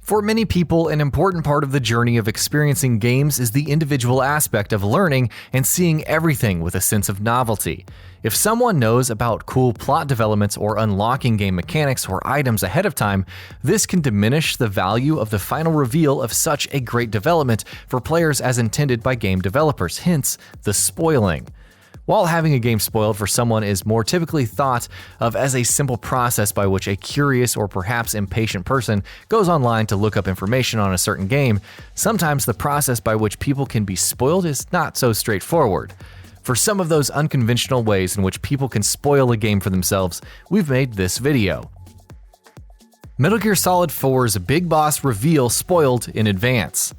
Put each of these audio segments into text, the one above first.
For many people, an important part of the journey of experiencing games is the individual aspect of learning and seeing everything with a sense of novelty. If someone knows about cool plot developments or unlocking game mechanics or items ahead of time, this can diminish the value of the final reveal of such a great development for players as intended by game developers, hence the spoiling. While having a game spoiled for someone is more typically thought of as a simple process by which a curious or perhaps impatient person goes online to look up information on a certain game, sometimes the process by which people can be spoiled is not so straightforward. For some of those unconventional ways in which people can spoil a game for themselves, we've made this video. Metal Gear Solid 4's Big Boss reveal spoiled in advance.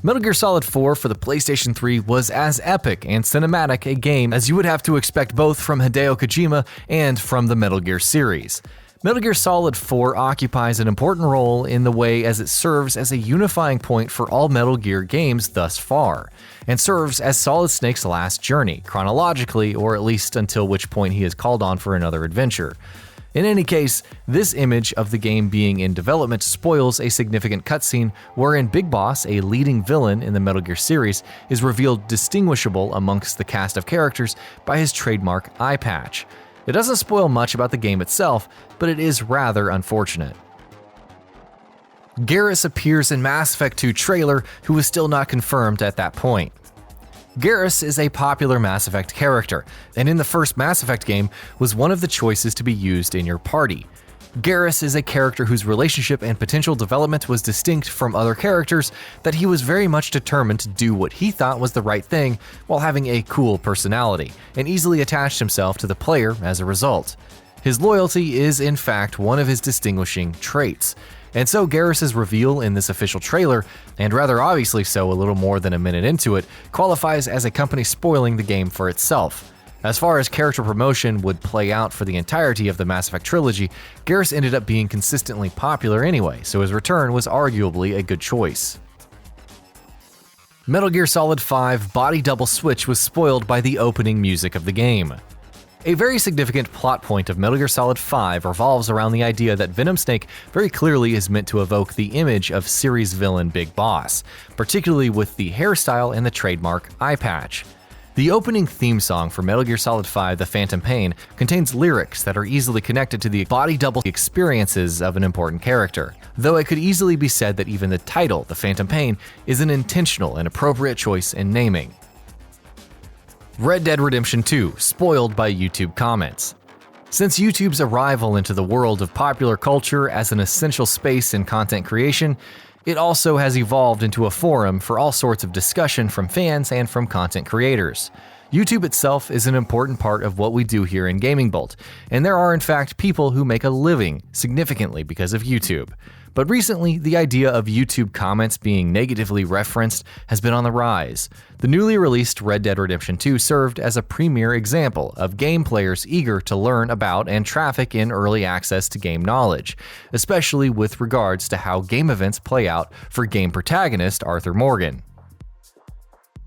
Metal Gear Solid 4 for the PlayStation 3 was as epic and cinematic a game as you would have to expect both from Hideo Kojima and from the Metal Gear series. Metal Gear Solid 4 occupies an important role in the way as it serves as a unifying point for all Metal Gear games thus far, and serves as Solid Snake's last journey, chronologically, or at least until which point he is called on for another adventure. In any case, this image of the game being in development spoils a significant cutscene wherein Big Boss, a leading villain in the Metal Gear series, is revealed distinguishable amongst the cast of characters by his trademark eye patch. It doesn't spoil much about the game itself, but it is rather unfortunate. Garrus appears in Mass Effect 2 trailer, who was still not confirmed at that point. Garrus is a popular Mass Effect character, and in the first Mass Effect game was one of the choices to be used in your party. Garrus is a character whose relationship and potential development was distinct from other characters, that he was very much determined to do what he thought was the right thing while having a cool personality, and easily attached himself to the player as a result. His loyalty is in fact one of his distinguishing traits. And so Garrus's reveal in this official trailer, and rather obviously so a little more than a minute into it, qualifies as a company spoiling the game for itself. As far as character promotion would play out for the entirety of the Mass Effect trilogy, Garrus ended up being consistently popular anyway, so his return was arguably a good choice. Metal Gear Solid 5 Body Double Switch was spoiled by the opening music of the game. A very significant plot point of Metal Gear Solid 5 revolves around the idea that Venom Snake very clearly is meant to evoke the image of series villain Big Boss, particularly with the hairstyle and the trademark eye patch. The opening theme song for Metal Gear Solid 5 The Phantom Pain contains lyrics that are easily connected to the body double experiences of an important character, though it could easily be said that even the title, The Phantom Pain, is an intentional and appropriate choice in naming. Red Dead Redemption 2 spoiled by YouTube comments. Since YouTube's arrival into the world of popular culture as an essential space in content creation, it also has evolved into a forum for all sorts of discussion from fans and from content creators. YouTube itself is an important part of what we do here in GamingBolt, and there are in fact people who make a living significantly because of YouTube. But recently, the idea of YouTube comments being negatively referenced has been on the rise. The newly released Red Dead Redemption 2 served as a premier example of game players eager to learn about and traffic in early access to game knowledge, especially with regards to how game events play out for game protagonist Arthur Morgan.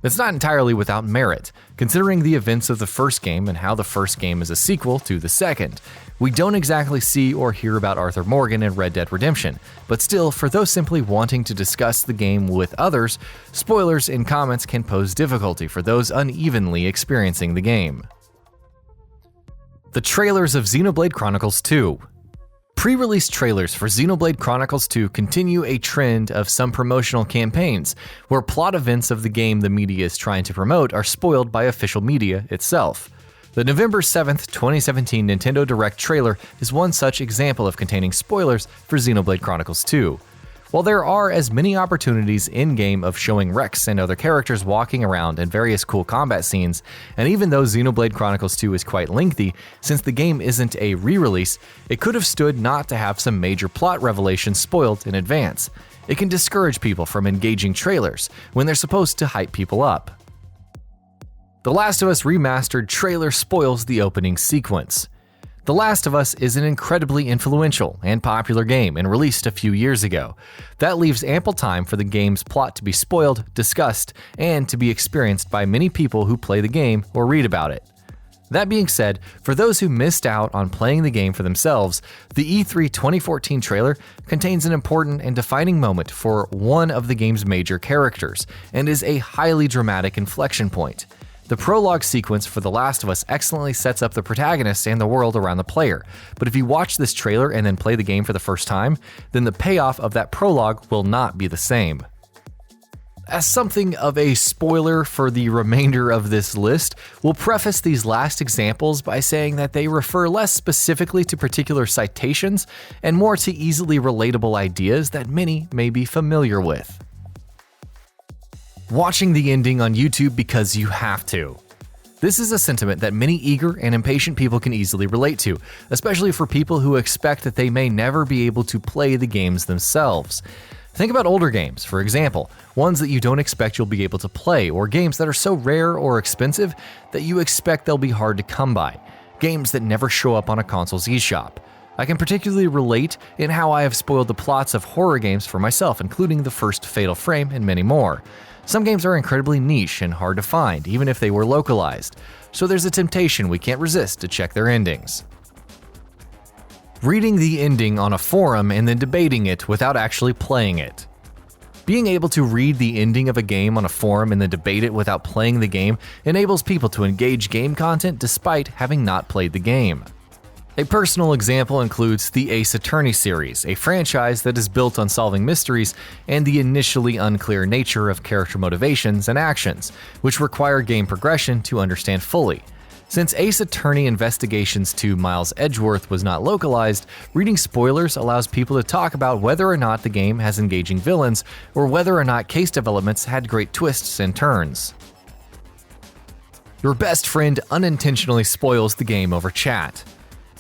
It's not entirely without merit, considering the events of the first game and how the first game is a sequel to the second. We don't exactly see or hear about Arthur Morgan in Red Dead Redemption, but still, for those simply wanting to discuss the game with others, spoilers in comments can pose difficulty for those unevenly experiencing the game. The trailers of XENOBLADE Chronicles 2. Pre-release trailers for XENOBLADE Chronicles 2 continue a trend of some promotional campaigns, where plot events of the game the media is trying to promote are spoiled by official media itself. The November 7th, 2017 Nintendo Direct trailer is one such example of containing spoilers for XENOBLADE Chronicles 2. While there are as many opportunities in-game of showing Rex and other characters walking around in various cool combat scenes, and even though XENOBLADE Chronicles 2 is quite lengthy, since the game isn't a re-release, it could have stood not to have some major plot revelations spoiled in advance. It can discourage people from engaging trailers when they're supposed to hype people up. The Last of Us Remastered trailer spoils the opening sequence. The Last of Us is an incredibly influential and popular game and released a few years ago. That leaves ample time for the game's plot to be spoiled, discussed, and to be experienced by many people who play the game or read about it. That being said, for those who missed out on playing the game for themselves, the E3 2014 trailer contains an important and defining moment for one of the game's major characters, and is a highly dramatic inflection point. The prologue sequence for The Last of Us excellently sets up the protagonist and the world around the player, but if you watch this trailer and then play the game for the first time, then the payoff of that prologue will not be the same. As something of a spoiler for the remainder of this list, we'll preface these last examples by saying that they refer less specifically to particular citations and more to easily relatable ideas that many may be familiar with. Watching the ending on YouTube because you have to. This is a sentiment that many eager and impatient people can easily relate to, especially for people who expect that they may never be able to play the games themselves. Think about older games, for example, ones that you don't expect you'll be able to play, or games that are so rare or expensive that you expect they'll be hard to come by, games that never show up on a console's eShop. I can particularly relate in how I have spoiled the plots of horror games for myself, including the first Fatal Frame and many more. Some games are incredibly niche and hard to find, even if they were localized, so there's a temptation we can't resist to check their endings. Reading the ending on a forum and then debating it without actually playing it. Being able to read the ending of a game on a forum and then debate it without playing the game enables people to engage game content despite having not played the game. A personal example includes the Ace Attorney series, a franchise that is built on solving mysteries and the initially unclear nature of character motivations and actions, which require game progression to understand fully. Since Ace Attorney Investigations 2 Miles Edgeworth was not localized, reading spoilers allows people to talk about whether or not the game has engaging villains, or whether or not case developments had great twists and turns. Your best friend unintentionally spoils the game over chat.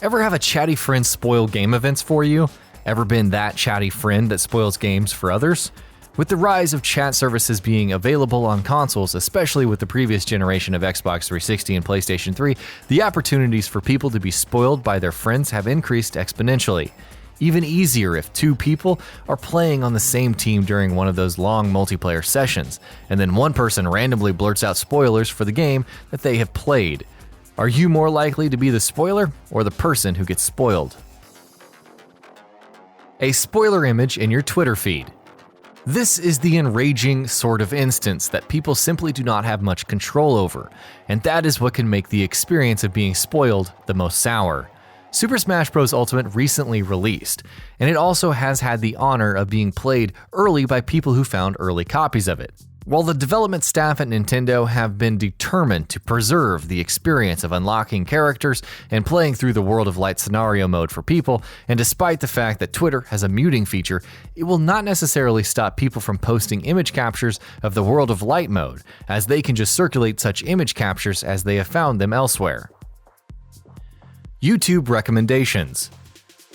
Ever have a chatty friend spoil game events for you? Ever been that chatty friend that spoils games for others? With the rise of chat services being available on consoles, especially with the previous generation of Xbox 360 and PlayStation 3, the opportunities for people to be spoiled by their friends have increased exponentially. Even easier if two people are playing on the same team during one of those long multiplayer sessions, and then one person randomly blurts out spoilers for the game that they have played. Are you more likely to be the spoiler or the person who gets spoiled? A spoiler image in your Twitter feed. This is the enraging sort of instance that people simply do not have much control over, and that is what can make the experience of being spoiled the most sour. Super Smash Bros. Ultimate recently released, and it also has had the honor of being played early by people who found early copies of it. While the development staff at Nintendo have been determined to preserve the experience of unlocking characters and playing through the World of Light scenario mode for people, and despite the fact that Twitter has a muting feature, it will not necessarily stop people from posting image captures of the World of Light mode, as they can just circulate such image captures as they have found them elsewhere. YouTube recommendations.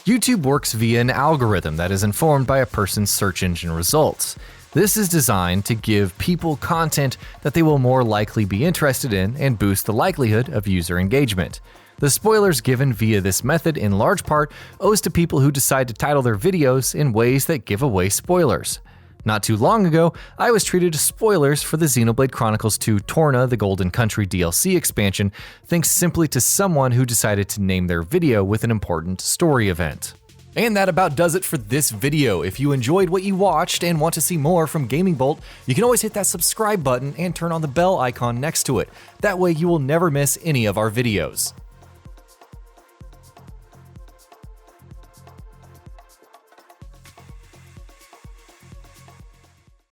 YouTube works via an algorithm that is informed by a person's search engine results. This is designed to give people content that they will more likely be interested in and boost the likelihood of user engagement. The spoilers given via this method in large part owes to people who decide to title their videos in ways that give away spoilers. Not too long ago, I was treated to spoilers for the XENOBLADE Chronicles 2 Torna the Golden Country DLC expansion, thanks simply to someone who decided to name their video with an important story event. And that about does it for this video. If you enjoyed what you watched and want to see more from GamingBolt, you can always hit that subscribe button and turn on the bell icon next to it. That way you will never miss any of our videos.